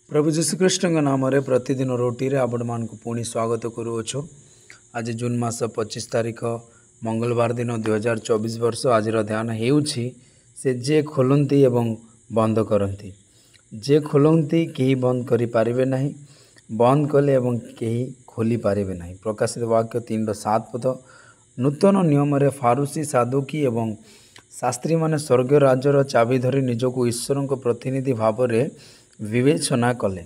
प्रभु जीशुख्रीष्ट नाम प्रतिदिन रोटी आपण मान पुणी स्वागत करुअछु। आज जून मास 25 तारीख मंगलवार दिन 2024 वर्ष। आज ध्यान हेउछि से जे खोलती एवं बंद करती, जे खोलती कहीं बंद करि पारिबे नहीं, बंद कले एवं कहीं खोली पारिबे नहीं। प्रकाशित वाक्य 3:7 पद। नूतन नियम रे फारूसी साधुकी एवं शास्त्री माने स्वर्ग राज्यर चाबी धरी निजको ईश्वर प्रतिनिधि भाव में विवेचना कले,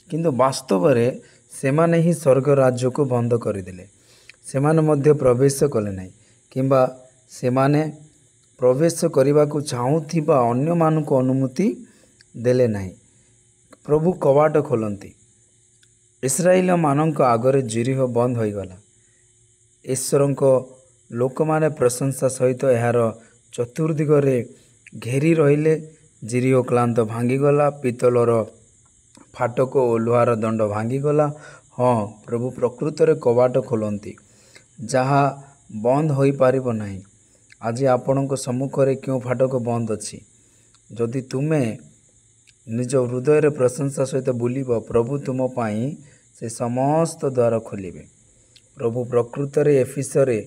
किंतु वास्तव में सेमाने ही स्वर्ग राज्य को बंद करदेले। सेमाने मध्य प्रवेश कले नहीं किंबा सेमाने प्रवेश करने को चाहूथिबा अन्य मान को अनुमति देले नहीं। प्रभु कवाट खोलती। इस्राएल मानक आगरे जिरिह बंद हो गला। ईश्वर लोक माने प्रशंसा सहित यार चतुर्दिगरे घेरी रहिले। जिरिह क्लांत भांगीगला, पितलर फाटक और लुहार दंड भांगीगला। हाँ, प्रभु प्रकृत में कवाट खोलती, जहाँ बंद हो पारिबो नहीं। आज आपणक सम्मुखें क्यों फाटक बंद अच्छी? जदि तुमे निज हृदय प्रशंसा सहित बुलिब, प्रभु तुम पाई से समस्त द्वार खोलिबे। प्रभु प्रकृत में एफिसरे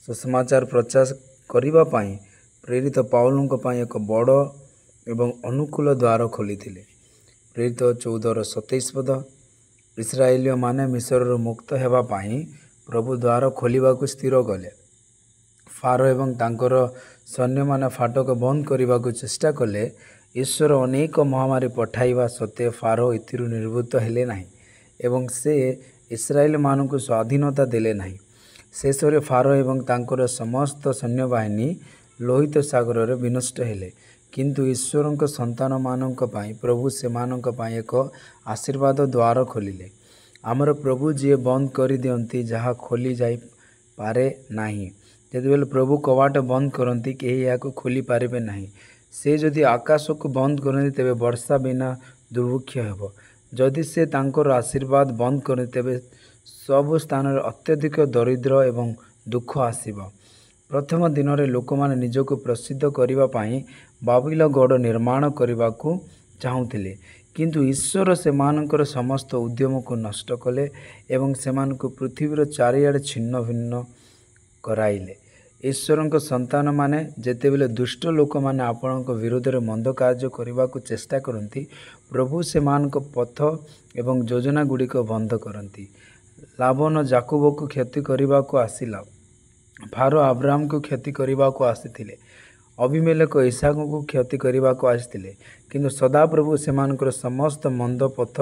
सुसमाचार प्रचार करिबा पाई प्रेरित पाउलंक पाई एक बड़ एवं अनुकूल द्वार खोली। प्रेरित 14:27 पद। इस्राएलिय माने मिस्र मुक्त हेबा पाई प्रभु द्वार खोलिबा को स्थिर कले। फारो एवं तांकर सैन्य माने फाटक बंद करने को चेष्टा कले। ईश्वर अनेक महामारी पठाइबा सत्वे फारो एथिरु निर्वृत्त हेले नहीं एवं से इस्राएल मान को स्वाधीनता देले नहीं। शेष में फारो एवं तांकर समस्त सैन्यबाहिनी लोहित सागर रे विनष्ट हेले। किंतु ईश्वर संतान मानक पाई प्रभु से मानक पाई एक आशीर्वाद द्वार खोलिले। आमर प्रभु जी बंद कर दियंती, जहाँ खोली जाई पारे नहीं। जदि प्रभु कवाट बंद करती, कहीं या खोली पारिबे नहीं। से जदि आकाश को बंद करती, तेबे वर्षा बिना दुर्भिक्ष हेब। जदि से तांकर आशीर्वाद बंद करती, तेबे सब स्थान अत्यधिक दरिद्र एवं दुख आसीब। प्रथम दिन में लोक मैंने निजक प्रसिद्ध करने बाबिल गढ़ निर्माण करने को चाहूले, किंतु ईश्वर से मानकर समस्त उद्यम को नष्ट कले एवं से पृथ्वीर चारिआडे छिन्न भिन्न कराइले। ईश्वर संतान माने जेतेबेले दुष्ट लोक माने आपण विरोध में मंद कार्य करने को चेष्टा करती, प्रभु से मानक पथ एवं योजना गुड़िक बंद करती। लाभन जाकुब को क्षति करने को आसिला। फारो अब्राहम को क्षति करने को आसीथिले। अभिमेलेक ईसाक को क्षति करने को आसीथिले, किंतु सदा प्रभु से समस्त मंद पथ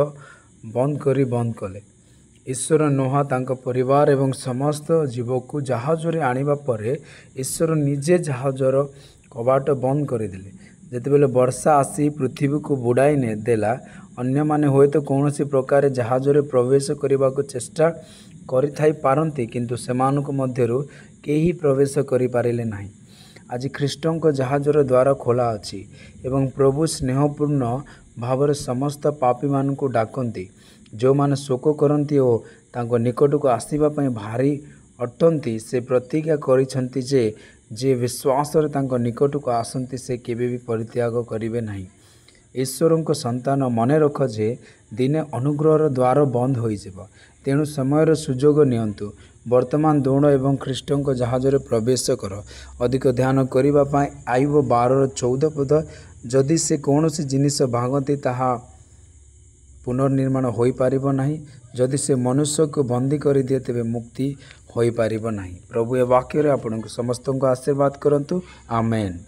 बंद कले। ईश्वर नोहा तांको परिवार एवं समस्त जीव को जहाज रे आनिबा परे ईश्वर निजे जहाजर कबाट बंद करदेले। जेतेबेले वर्षा आसी पृथ्वी को बुड़ाई ने देला, अन्य माने होय तो कौन सी प्रकार जहाज रे प्रवेश करने को चेष्टा करिथाई पारंती, किंतु सेमानक मध्यरु केही प्रवेश करि पारिले नहीं। आज ख्रीष्टों को जहाजर द्वार खोला अछि एवं प्रभु स्नेहपूर्ण भाव समस्त पापी मान को डाकती। जो माने शोक करती और तांको निकट को आसवा भारी अटंती, से प्रतिज्ञा करिसेंती जे विश्वास रे तांको निकट को आसंती से केबे भी परित्याग करिवे नहीं। ईश्वर को संतान मने रख जे दिने अनुग्रहर द्वार बंद हो जाब। तेणु समय सुजोग नियंतु। वर्तमान दौड़ एवं ख्रीष्टों को जहाज रे प्रवेश कर। अधिक ध्यान करने आयुब 12:14 पद। जदि से कौन सी जिनिस भांगती, ताहा पुनर्निर्माण हो पारिबो नहीं। जदि से मनुष्य को बंदी कर दिए, तेबे मुक्ति हो पारिबो नहीं। प्रभु ए वाक्य रे आपनको समस्त को आशीर्वाद करंतु। आमेन।